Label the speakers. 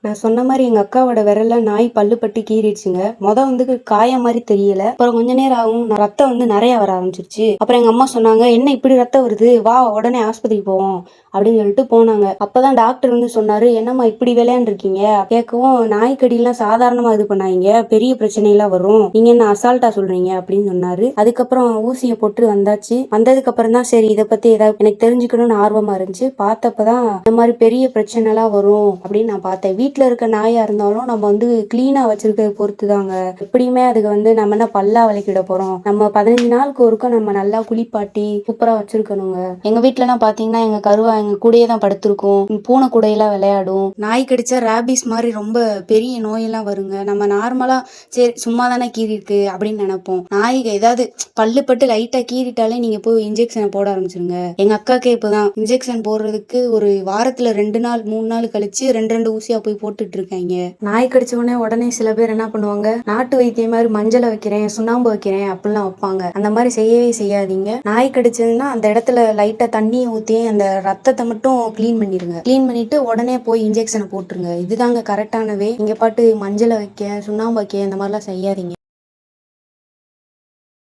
Speaker 1: நான் சொன்ன மாரி எங்க அக்காவோட விரல்ல நாய் பல்லு பட்டு கீறிடுச்சுங்க. வந்து காயம் மாரி தெரியல. அப்புறம் கொஞ்ச நேரம் ஆகும் ரத்தம் நெறைய வர ஆரம்பிச்சிருச்சு. அப்புறம் எங்க அம்மா சொன்னாங்க, "என்ன இப்படி ரத்தம் வருது? வா உடனே ஆஸ்பத்திரிக்கு போவோம்." அப்படின்னு சொல்லிட்டு போனாங்க. அப்பதான் டாக்டர் சொன்னாரு, "என்னம்மா இப்படி விளையாண்டுருக்கீங்க?" கேட்கவும், "நாய்க்கடிலாம் சாதாரணமா இது பண்ணாதீங்க. பெரிய பிரச்சனைலாம் வரும். நீங்க என்ன அசால்ட்டா சொல்றீங்க?" அப்படின்னு சொன்னாரு. அதுக்கப்புறம் ஊசிய போட்டு வந்தாச்சு. வந்ததுக்கு அப்புறம் தான் சரி இத பத்தி ஏதாவது எனக்கு தெரிஞ்சுக்கணும்னு ஆர்வமா இருந்துச்சு. பார்த்தப்பதான் இந்த மாதிரி பெரிய பிரச்சனைலாம் வரும் அப்படின்னு நான் பார்த்தேன். வீட்டுல இருக்க நாயா இருந்தாலும் நம்ம கிளீனா வச்சிருக்கிறத பொறுத்து தாங்க. எப்படியுமே அதுக்கு நம்ம என்ன பல்லா விளக்கிட போறோம். நம்ம 15 நாளுக்கு ஒருக்கா நம்ம நல்லா குளிப்பாட்டி சூப்பரா வச்சிருக்கணுங்க. எங்க வீட்டுலலாம் பாத்தீங்கன்னா எங்க கருவா எங்க கூடயே தான் படுத்திருக்கும். பூனை கூடையெல்லாம் விளையாடும். நாய் கடிச்சா ரேபிஸ் மாதிரி ரொம்ப பெரிய நோயெல்லாம் வருங்க. நம்ம நார்மலா சரி சும்மா தானே கீறி இருக்கு அப்படின்னு நினைப்போம். நாய்க்கு ஏதாவது பல்லு பட்டு லைட்டா கீறிட்டாலே நீங்க போய் இன்ஜெக்ஷனை போட ஆரம்பிச்சிருங்க. எங்க அக்காக்கே இப்பதான் இன்ஜெக்ஷன் போடுறதுக்கு ஒரு வாரத்துல 2 நாள் 3 நாள் கழிச்சு 2 ஊசியா போய் போட்டுட்டு இருக்காங்க. நாய் கடிச்ச உடனே சில பேர் என்ன பண்ணுவாங்க, நாட்டு வைத்தியம் மாதிரி மஞ்சளை வைக்கிறேன் சுண்ணாம்பு வைக்கிறேன் அப்படிலாம் வைப்பாங்க. அந்த மாதிரி செய்யவே செய்யாதீங்க. நாய் கடிச்சதுன்னா அந்த இடத்துல லைட்டா தண்ணியை ஊத்தி அந்த ரத்தத்தை மட்டும் கிளீன் பண்ணிருங்க. கிளீன் பண்ணிட்டு உடனே போய் இன்ஜெக்ஷனை போட்டுருங்க. இதுதாங்க கரெக்டானவே. இங்க பாட்டு மஞ்சளை வைக்க சுண்ணாம்பு வைக்க இந்த மாதிரிலாம் செய்யாதீங்க.